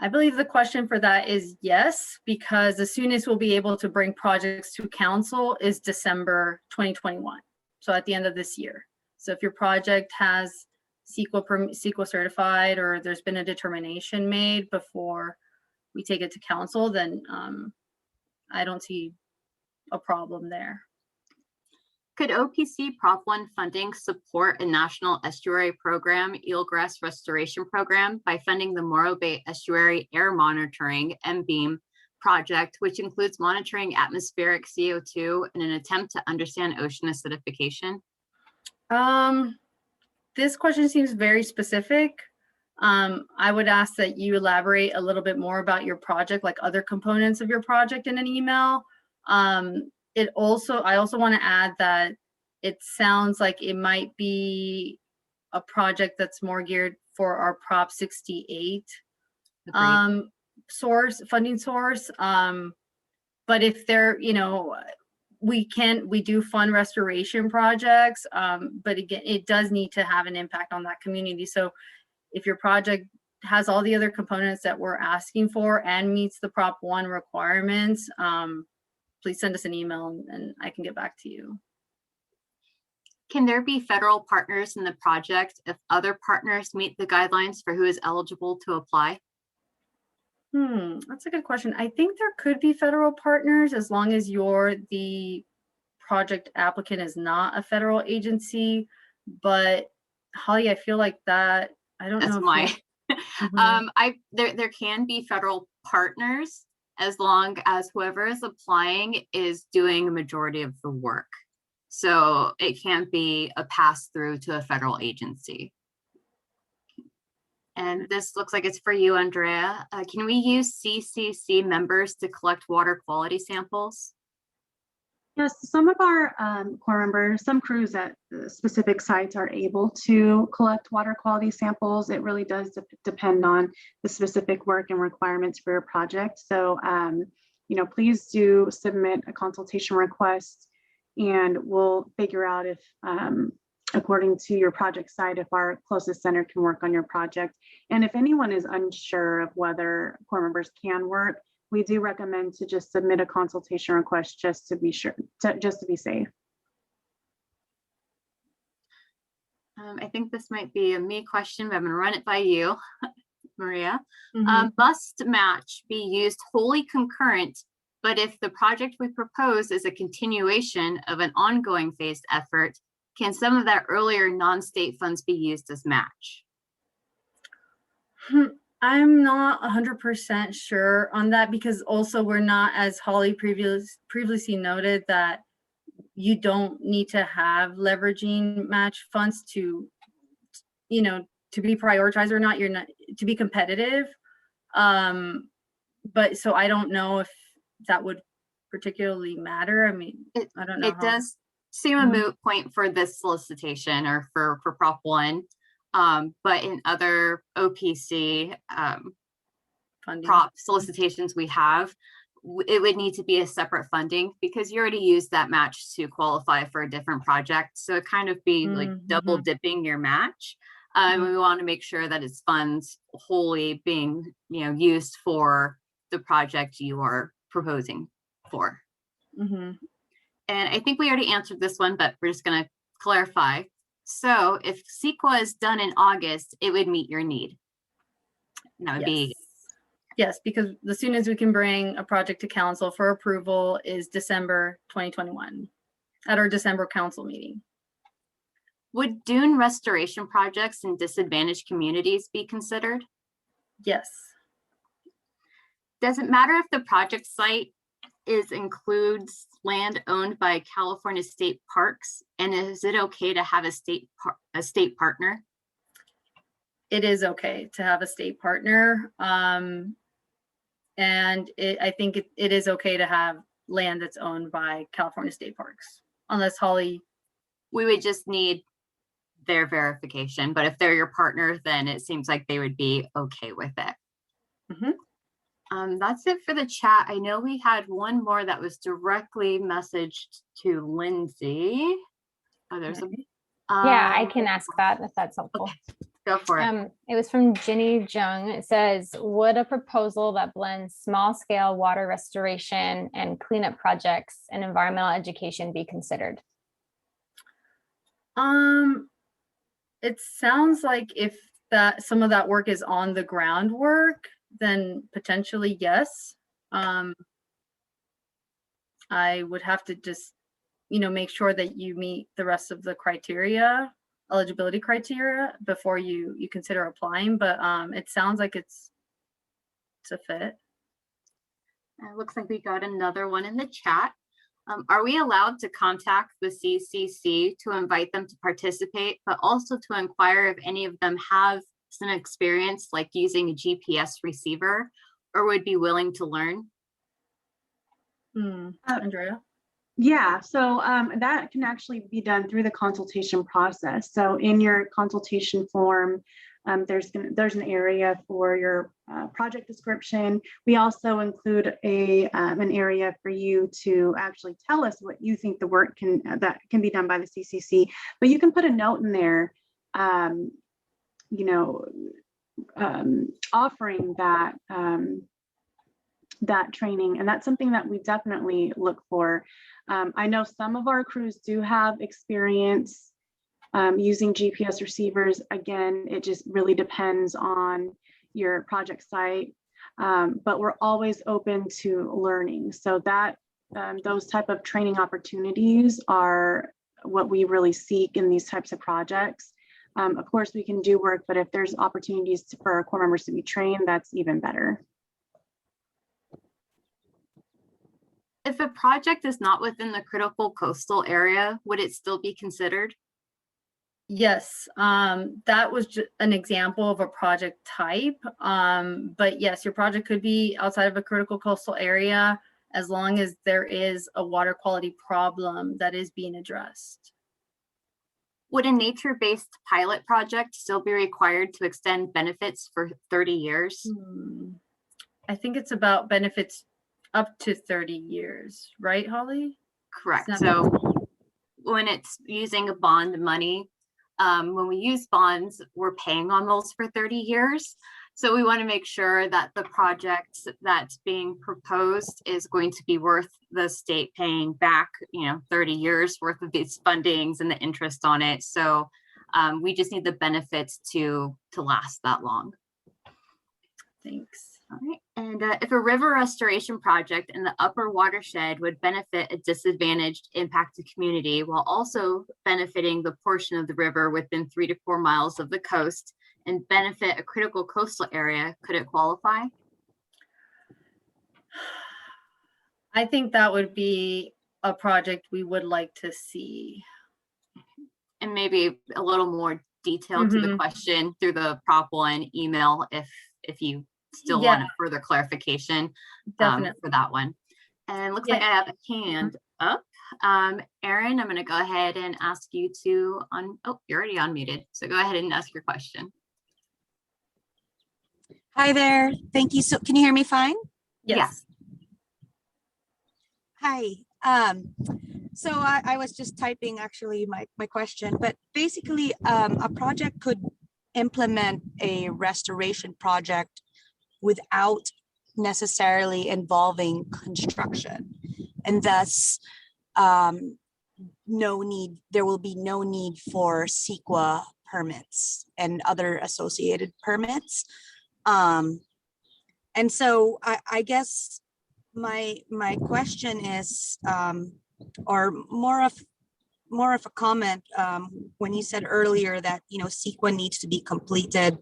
I believe the question for that is yes, because the soonest we'll be able to bring projects to council is December 2021. So at the end of this year. So if your project has CEQA certified, or there's been a determination made before we take it to council, then I don't see a problem there. Could OPC Prop 1 funding support a national estuary program, eelgrass restoration program, by funding the Morro Bay Estuary Air Monitoring (MBEAM) project, which includes monitoring atmospheric CO2 in an attempt to understand ocean acidification? This question seems very specific. I would ask that you elaborate a little bit more about your project, like other components of your project, in an email. I also want to add that it sounds like it might be a project that's more geared for our Prop 68 funding source. But if they're, we do fund restoration projects, but again, it does need to have an impact on that community. So if your project has all the other components that we're asking for and meets the Prop 1 requirements, please send us an email and I can get back to you. Can there be federal partners in the project if other partners meet the guidelines for who is eligible to apply? That's a good question. I think there could be federal partners as long as the project applicant is not a federal agency. But Holly, I feel like that, I don't know. That's there can be federal partners as long as whoever is applying is doing a majority of the work. So it can't be a pass through to a federal agency. And this looks like it's for you, Andrea. Can we use CCC members to collect water quality samples? Yes, some of our core members, some crews at specific sites are able to collect water quality samples. It really does depend on the specific work and requirements for your project. So, please do submit a consultation request and we'll figure out if, according to your project site, if our closest center can work on your project. And if anyone is unsure of whether core members can work, we do recommend to just submit a consultation request just to be sure, just to be safe. I think this might be a me question, but I'm gonna run it by you, Maria. Mhm. Must match be used wholly concurrent, but if the project we propose is a continuation of an ongoing phased effort, can some of that earlier non-state funds be used as match? I'm not 100% sure on that because also we're not, as Holly previously noted, that you don't need to have leveraging match funds to be prioritized or not. You're not to be competitive. But so I don't know if that would particularly matter. I mean, I don't know. It does seem a moot point for this solicitation or for Prop 1. But in other OPC prop solicitations we have, it would need to be a separate funding because you already used that match to qualify for a different project. So it kind of be like double dipping your match. We want to make sure that it's funds wholly being used for the project you are proposing for. And I think we already answered this one, but we're just going to clarify. So if CEQA is done in August, it would meet your need. And that would be. Yes, because the soonest we can bring a project to council for approval is December 2021 at our December council meeting. Would dune restoration projects in disadvantaged communities be considered? Yes. Does it matter if the project site includes land owned by California state parks, and is it okay to have a state partner? It is okay to have a state partner, and I think it is okay to have land that's owned by California state parks, unless Holly. We would just need their verification, but if they're your partner, then it seems like they would be okay with it. That's it for the chat. I know we had one more that was directly messaged to Lindsay. Oh, there's a. Yeah, I can ask that if that's helpful. Okay, go for it. It was from Ginny Jung. It says, would a proposal that blends small scale water restoration and cleanup projects and environmental education be considered? It sounds like if some of that work is on the groundwork, then potentially yes. I would have to just, make sure that you meet the rest of the eligibility criteria before you consider applying. But it sounds like it's a fit. It looks like we got another one in the chat. Are we allowed to contact the CCC to invite them to participate, but also to inquire if any of them have some experience like using a GPS receiver or would be willing to learn? Andrea? Yeah, so that can actually be done through the consultation process. So in your consultation form, there's an area for your project description. We also include an area for you to actually tell us what you think the work that can be done by the CCC. But you can put a note in there, offering that that training, and that's something that we definitely look for. I know some of our crews do have experience using GPS receivers. Again, it just really depends on your project site, but we're always open to learning. So that those type of training opportunities are what we really seek in these types of projects. Of course, we can do work, but if there's opportunities for our core members to be trained, that's even better. If a project is not within the critical coastal area, would it still be considered? Yes, that was just an example of a project type. But yes, your project could be outside of a critical coastal area as long as there is a water quality problem that is being addressed. Would a nature-based pilot project still be required to extend benefits for 30 years? I think it's about benefits up to 30 years, right, Holly? Correct. So when it's using a bond money, when we use bonds, we're paying on those for 30 years. So we want to make sure that the project that's being proposed is going to be worth the state paying back, 30 years worth of these fundings and the interest on it. So we just need the benefits to last that long. Thanks. All right. And if a river restoration project in the upper watershed would benefit a disadvantaged impacted community while also benefiting the portion of the river within 3 to 4 miles of the coast and benefit a critical coastal area, could it qualify? I think that would be a project we would like to see. And maybe a little more detail to the question through the Prop 1 email if you still want further clarification for that one. And looks like I have a hand up. Erin, I'm going to go ahead and ask you to oh, you're already unmuted. So go ahead and ask your question. Hi there. Thank you. So can you hear me fine? Yes. Hi. So I was just typing actually my question, but basically a project could implement a restoration project without necessarily involving construction, and thus there will be no need for CEQA permits and other associated permits. And so I guess my question is, or more of a comment, when you said earlier that CEQA needs to be completed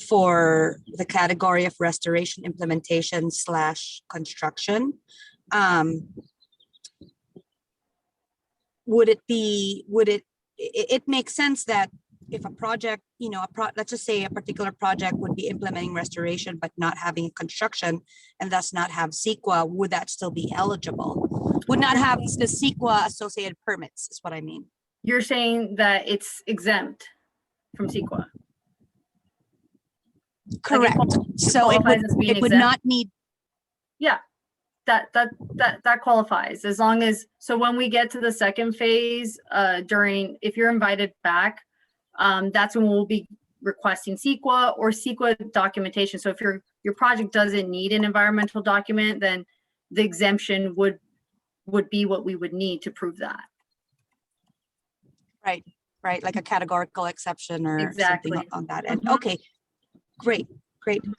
for the category of restoration, implementation / construction. It makes sense that if a project, let's just say a particular project would be implementing restoration but not having construction and thus not have CEQA, would that still be eligible? Would not have the CEQA associated permits is what I mean. You're saying that it's exempt from CEQA? Correct. So it would not need. Yeah, that qualifies as long as, so when we get to the second phase, if you're invited back, that's when we'll be requesting CEQA or CEQA documentation. So if your project doesn't need an environmental document, then the exemption would be what we would need to prove that. Right, like a categorical exception or exactly. Something on that end. Okay, great.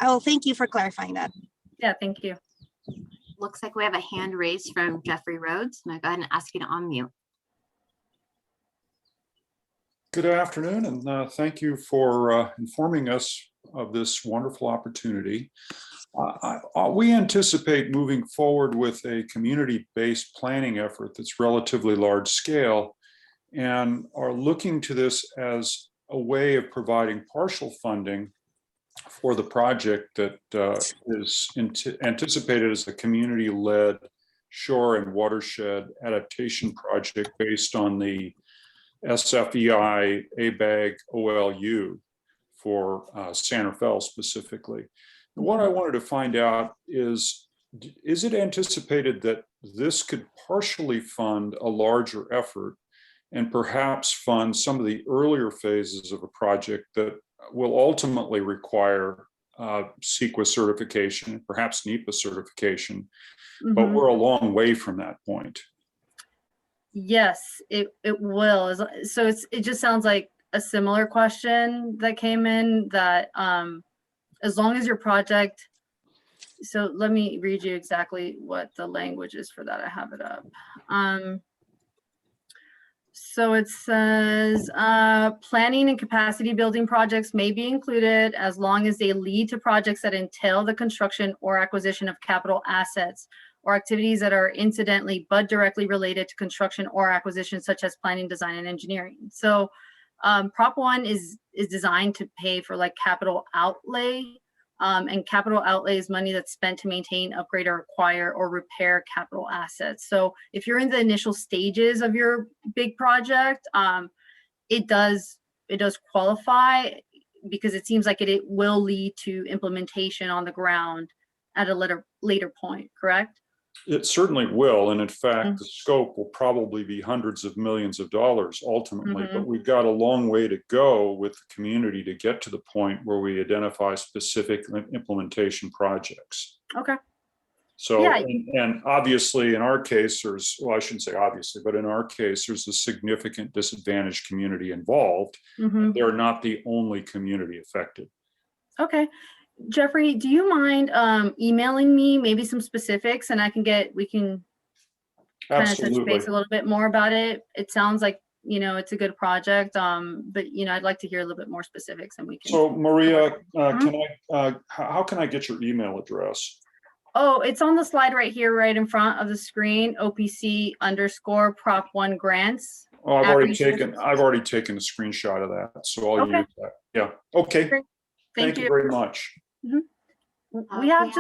Oh, thank you for clarifying that. Yeah, thank you. Looks like we have a hand raised from Jeffrey Rhodes. I'm going to go ahead and ask you to unmute. Good afternoon, and thank you for informing us of this wonderful opportunity. We anticipate moving forward with a community-based planning effort that's relatively large scale and are looking to this as a way of providing partial funding for the project that is anticipated as a community-led shore and watershed adaptation project based on the SFEI ABAG OLU for San Rafael specifically. And what I wanted to find out is it anticipated that this could partially fund a larger effort and perhaps fund some of the earlier phases of a project that will ultimately require CEQA certification, perhaps NEPA certification, but we're a long way from that point. Yes, it will. So it just sounds like a similar question that came in, that as long as your project, so let me read you exactly what the language is for that. I have it up. So it says planning and capacity building projects may be included as long as they lead to projects that entail the construction or acquisition of capital assets or activities that are incidentally but directly related to construction or acquisition, such as planning, design, and engineering. So Prop 1 is designed to pay for like capital outlay, and capital outlay is money that's spent to maintain, upgrade, or acquire or repair capital assets. So if you're in the initial stages of your big project, it does qualify, because it seems like it will lead to implementation on the ground at a later point, correct? It certainly will. And in fact, the scope will probably be hundreds of millions of dollars ultimately, but we've got a long way to go with the community to get to the point where we identify specific implementation projects. Okay. So, Yeah. and obviously in our case, well, I shouldn't say obviously, but in our case, there's a significant disadvantaged community involved. They're not the only community affected. Okay. Jeffrey, do you mind emailing me maybe some specifics, and we can kind of touch base a little bit more about it? It sounds like, it's a good project, but I'd like to hear a little bit more specifics, and we can. So Maria, how can I get your email address? Oh, it's on the slide right here, right in front of the screen. OPC_Prop1 grants. Oh, I've already taken a screenshot of that, so I'll use that. Yeah. Okay. Great. Thank you very much. We have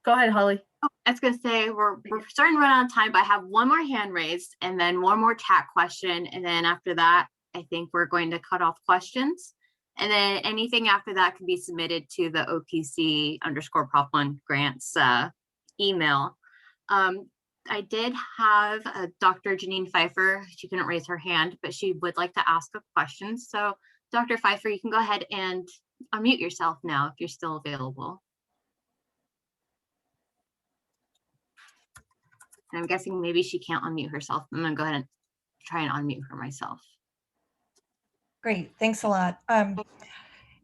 go ahead, Holly. Oh, I was going to say we're starting to run out of time, but I have one more hand raised and then one more chat question. And then after that, I think we're going to cut off questions. And then anything after that can be submitted to the OPC_Prop1 grants email. I did have Dr. Janine Pfeiffer. She couldn't raise her hand, but she would like to ask a question. So Dr. Pfeiffer, you can go ahead and unmute yourself now if you're still available. And I'm guessing maybe she can't unmute herself. I'm gonna go ahead and try and unmute her myself. Great, thanks a lot.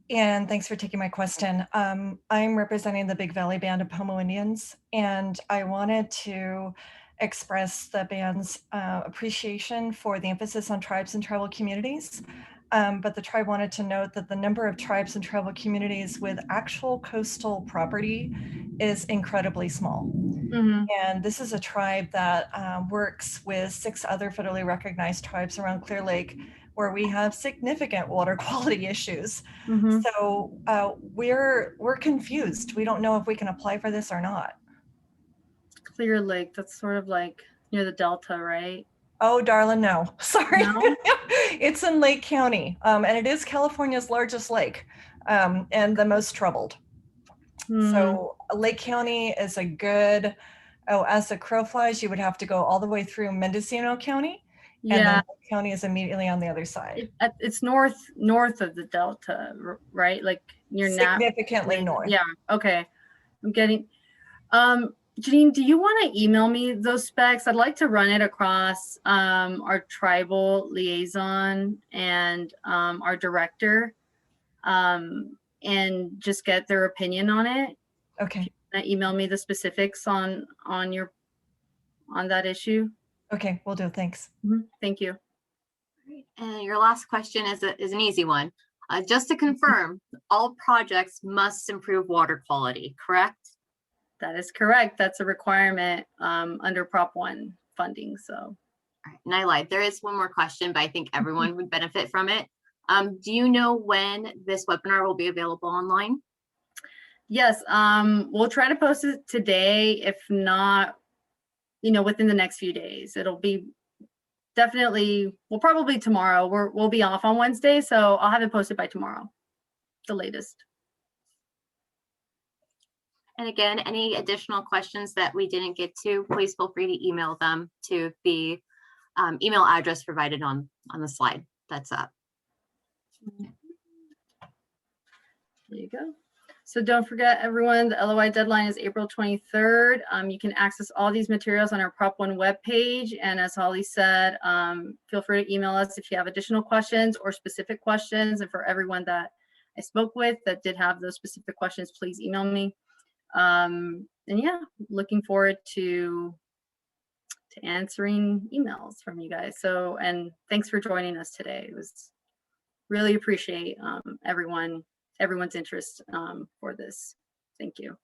And thanks for taking my question. I'm representing the Big Valley Band of Pomo Indians, and I wanted to express the band's appreciation for the emphasis on tribes and tribal communities. But the tribe wanted to note that the number of tribes and tribal communities with actual coastal property is incredibly small. And this is a tribe that works with 6 other federally recognized tribes around Clear Lake, where we have significant water quality issues. So we're confused. We don't know if we can apply for this or not. Clear Lake, that's sort of like near the Delta, right? Oh, darling, no. Sorry. No? It's in Lake County, and it is California's largest lake and the most troubled. So Lake County is a good, as the crow flies, you would have to go all the way through Mendocino County. And then Lake County is immediately on the other side. It's north of the Delta, right? Like near significantly north. Yeah. Okay. I'm getting. Janine, do you want to email me those specs? I'd like to run it across our tribal liaison and our director, and just get their opinion on it. Okay. Email me the specifics on that issue. Okay, will do. Thanks. Thank you. And your last question is an easy one. Just to confirm, all projects must improve water quality, correct? That is correct. That's a requirement under Prop 1 funding. So, all right, and I lied. There is one more question, but I think everyone would benefit from it. Do you know when this webinar will be available online? Yes, we'll try to post it today. If not, within the next few days. It'll be probably tomorrow. We'll be off on Wednesday, so I'll have it posted by tomorrow. the latest. And again, any additional questions that we didn't get to, please feel free to email them to the email address provided on the slide that's up. There you go. So don't forget, everyone, the LOI deadline is April 23rd. You can access all these materials on our Prop 1 webpage. And as Holly said, feel free to email us if you have additional questions or specific questions. And for everyone that I spoke with that did have those specific questions, please email me. And yeah, looking forward to answering emails from you guys. So, and thanks for joining us today. It was really appreciate everyone's interest for this. Thank you.